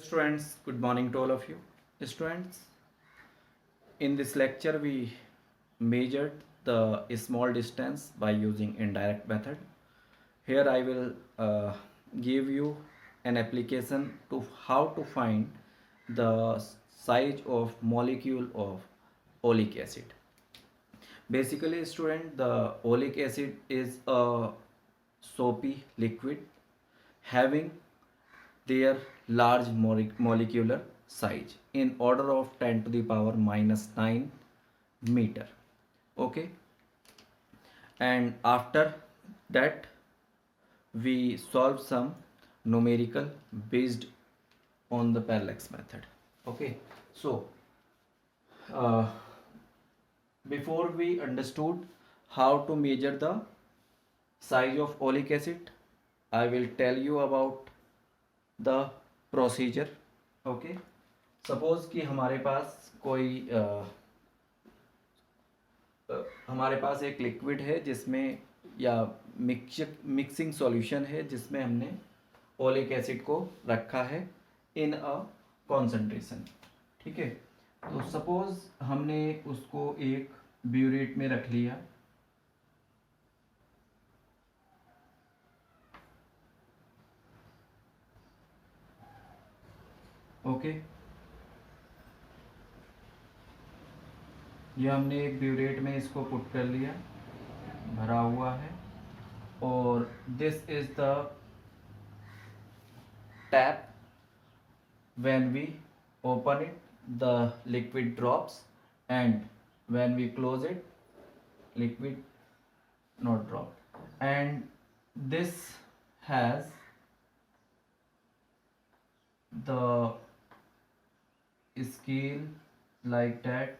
Students, good morning to all of you. Students, in this lecture we measured the small distance by using indirect method. Here I will give you an application to how to find the size of molecule of oleic acid. Basically, student, the oleic acid is a soapy liquid having their large molecular size in order of 10 to the power minus 9 meter. Okay, and after that we solve some numerical based on the parallax method. Okay, so uh, before we understood how to measure the size of oleic acid, I will tell you about the procedure. Okay, suppose कि हमारे पास एक liquid है जिसमें या mixing solution है जिसमें हमने oleic acid को रखा है इन अ कॉन्सेंट्रेशन. ठीक है, तो सपोज हमने उसको एक ब्यूरेट में रख लिया. ओके, ये हमने एक ब्यूरेट में इसको पुट कर लिया, भरा हुआ है. और this is the tap. when we open it the liquid drops, and when we close it liquid not drop. And this has the scale like that.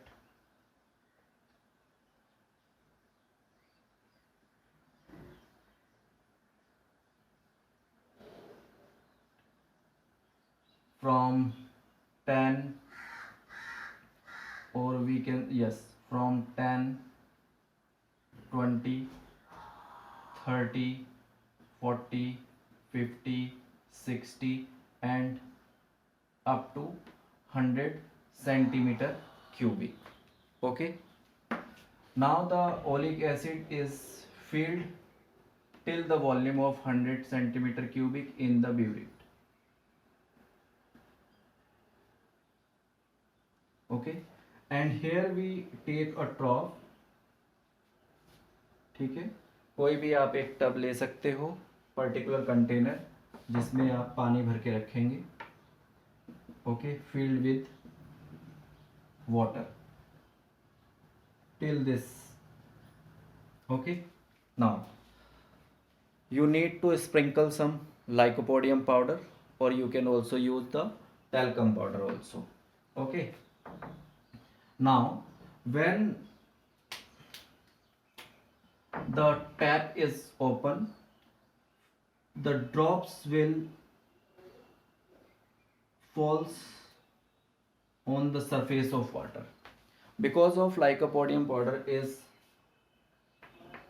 From 10, or we can, yes, from 10, 20, 30, 40, 50, 60 and up to 100 centimeter cubic. Okay, now the oleic acid is filled till the volume of 100 centimeter cubic in the burette. Okay, and here we take a trough. ठीक है, कोई भी आप एक tub ले सकते हो, particular container जिसमें आप पानी भर के रखेंगे. Okay, filled with water till this. Okay, now you need to sprinkle some lycopodium powder, or you can also use the talcum powder also. Okay, now when the tap is open, the drops will falls on the surface of water. Because of lycopodium powder is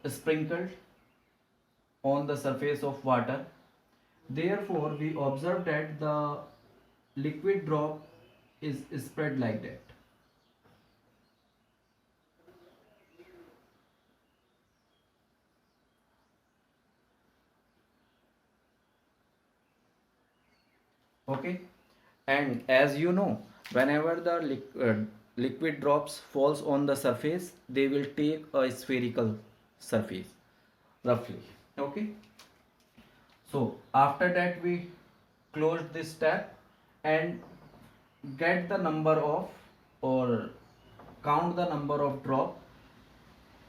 sprinkled on the surface of water, therefore we observe that the liquid drop is spread like that. Okay, and as you know, whenever the liquid drops falls on the surface, they will take a spherical surface roughly. Okay, so after that we close this tap and get the number of, or count the number of drop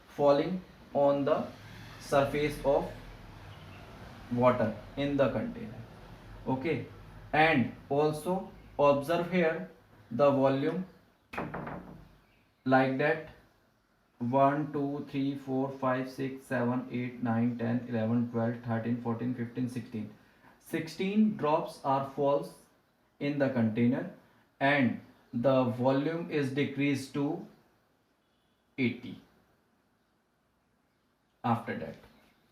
falling on the surface of water in the container. Okay, and also observe here the volume like that: 1 2 3 4 5 6 7 8 9 10 11 12 13 14 15 16. 16 drops are falls in the container, and the volume is decreased to 80 after that.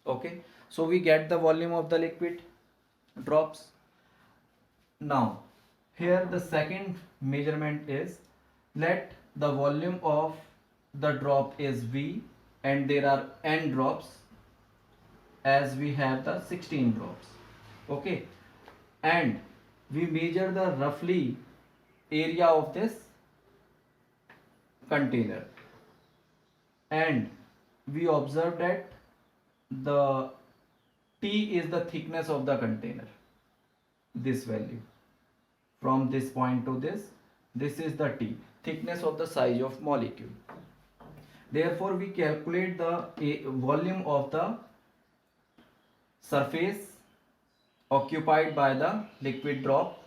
Okay, so we get the volume of the liquid drops. Now Here the second measurement is, let the volume of the drop is V and there are n drops, as we have the 16 drops. Okay, and we measure the roughly area of this container, and we observe that the T is the thickness of the container, this value from this point to this is the T, thickness of the size of molecule. Therefore we calculate the volume of the surface occupied by the liquid drop.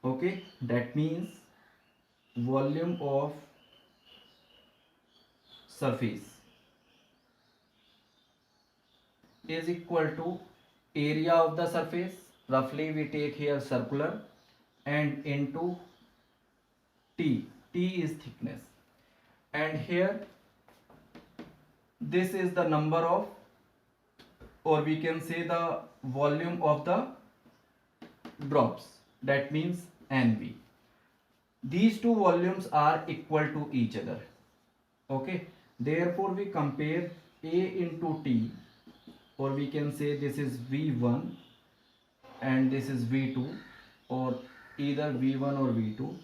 Okay, that means volume of surface is equal to area of the surface, roughly we take here circular, and into T is thickness, and here this is the number of, or we can say the volume of the drops, that means NV. These two volumes are equal to each other. Okay, therefore we compare A into T, or we can say this is V1 and this is V2, or either V1 or V2,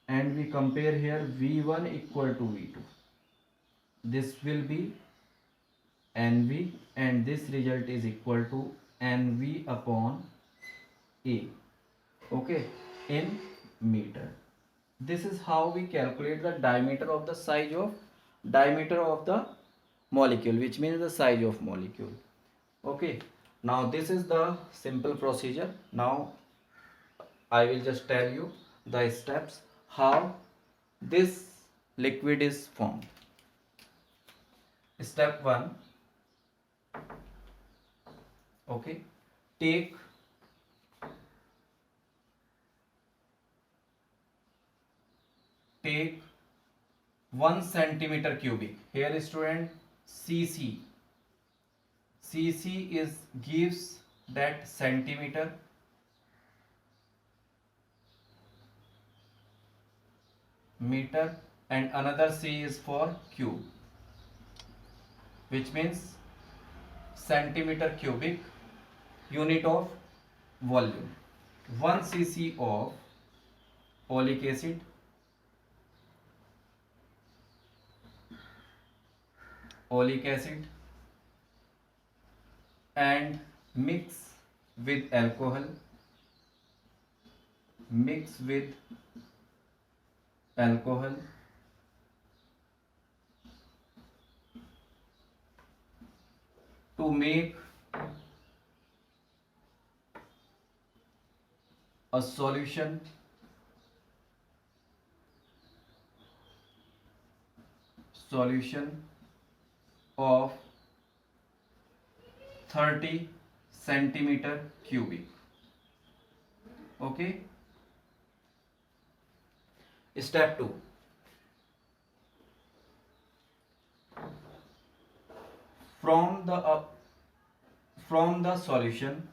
and we compare here V1 equal to V2. This will be NV, and this result is equal to NV upon A. Okay, in meter. This is how we calculate the diameter of the molecule, which means the size of molecule. Okay, now this is the simple procedure. Now I will just tell you the steps how this liquid is formed. Step 1. Okay, take 1 centimeter cubic. Here student, cc is gives that centimeter, meter, and another C is for cube, which means centimeter cubic, unit of volume. 1 cc of oleic acid, and mix with alcohol, to make a solution of 30 centimeter cubic. Okay, step 2. From the solution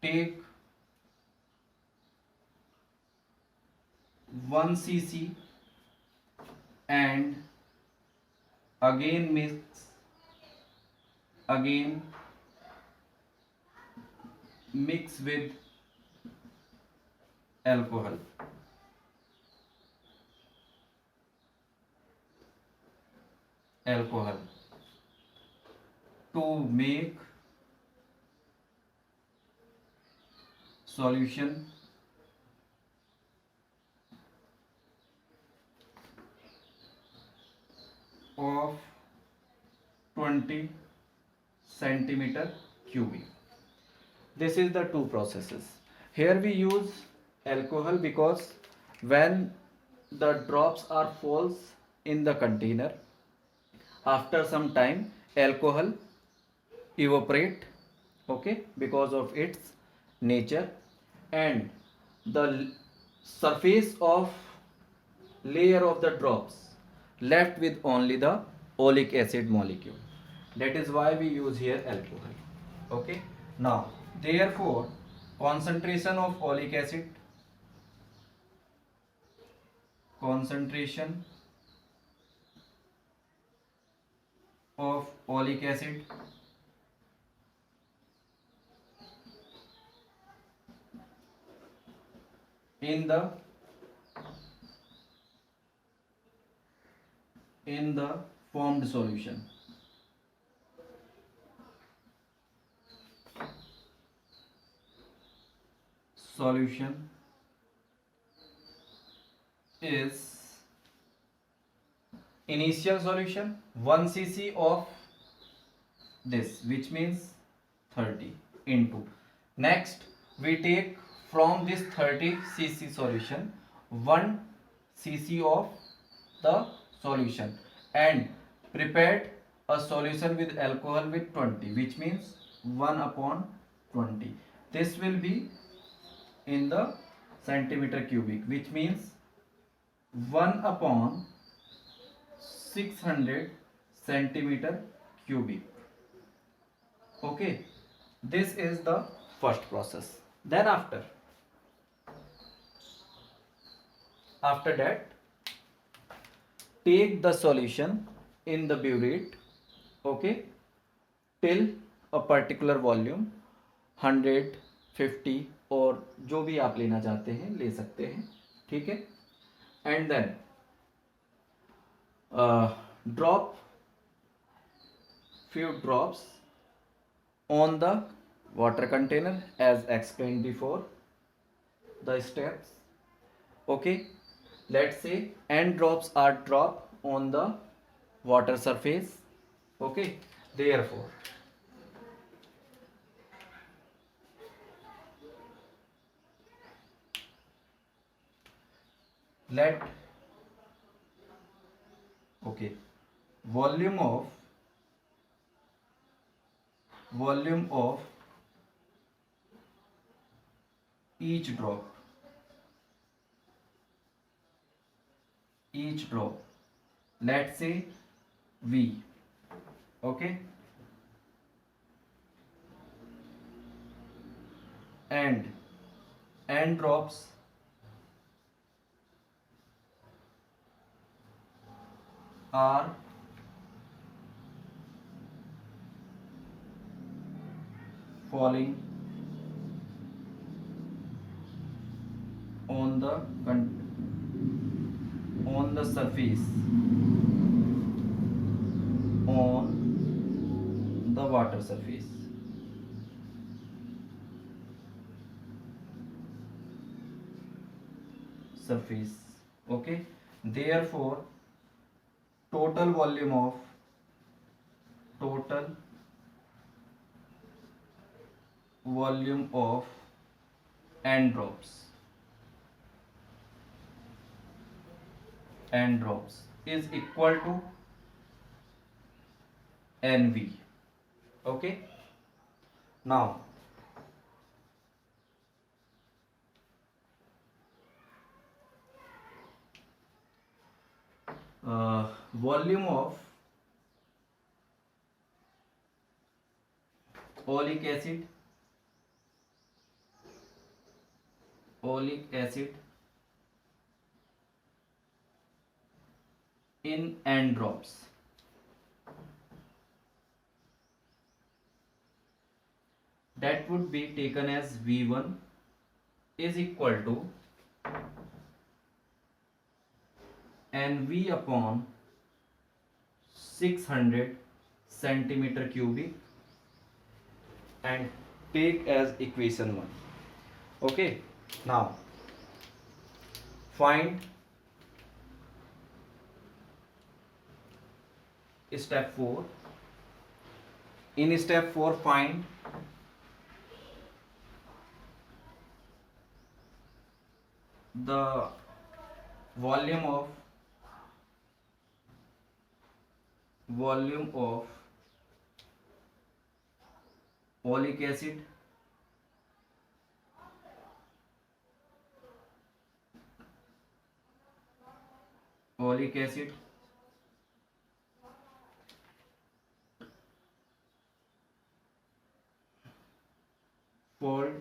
take 1 cc and again mix with alcohol. To make solution of 20 centimeter cubic. This is the two processes. Here we use alcohol because when the drops are falls in the container, after some time alcohol evaporate, okay, because of its nature, and the surface of layer of the drops left with only the oleic acid molecule. That is why we use here alcohol. Okay. Now therefore concentration of oleic acid, concentration of oleic acid in the formed solution is initial solution 1 cc of this, which means 30 into, next we take from this 30 cc solution 1 cc of the solution and prepared a solution with alcohol with 20, which means 1 upon 20. This will be in the centimeter cubic, which means 1 upon 600 centimeter cubic. Okay, this is the first process. Then after that, take the solution in the burette, okay, till a particular volume 100, 50 और जो भी आप लेना चाहते हैं ले सकते हैं, ठीक है. And then drop few drops on the water container as explained before the steps. Okay, let's say n drops are dropped on the water surface. Okay, therefore let volume of each drop let's say V. Okay, and n drops are falling on the surface on the water surface. Okay, therefore total volume of n drops is equal to NV. Okay, now volume of oleic acid in n drops that would be taken as V1 is equal to NV upon 600 centimeter cubic and take as equation 1. Okay, now find step 4. In step 4 find the volume of oleic acid called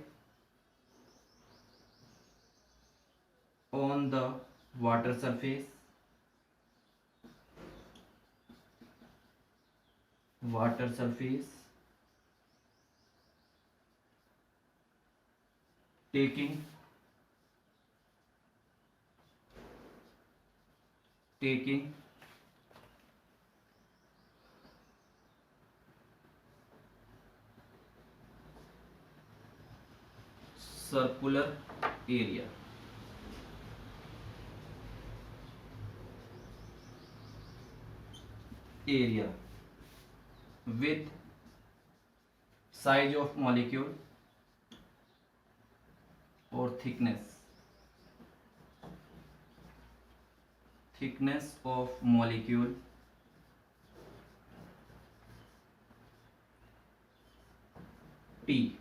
on the water surface, taking circular area. With size of molecule or thickness of molecule T,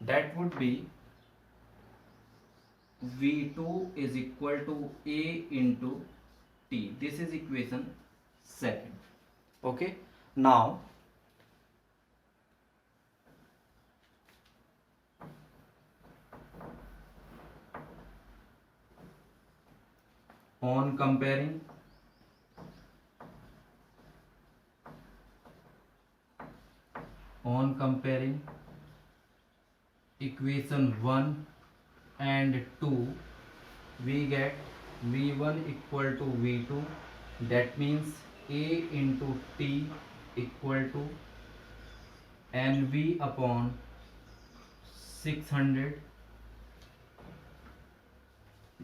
that would be V2 is equal to A into T. This is equation 2. Okay, now on comparing equation 1 and 2, we get V1 equal to V2, that means A into T equal to NV upon 600,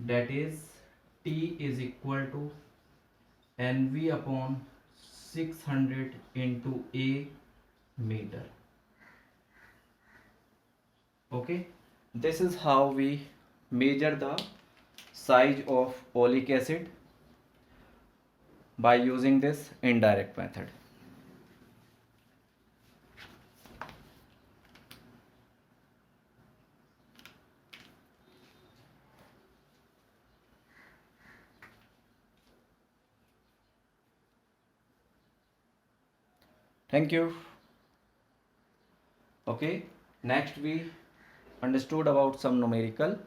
that is T is equal to NV upon 600 into A meter. Okay, this is how we measure the size of oleic acid by using this indirect method. Thank you. Okay, next we understood about some numerical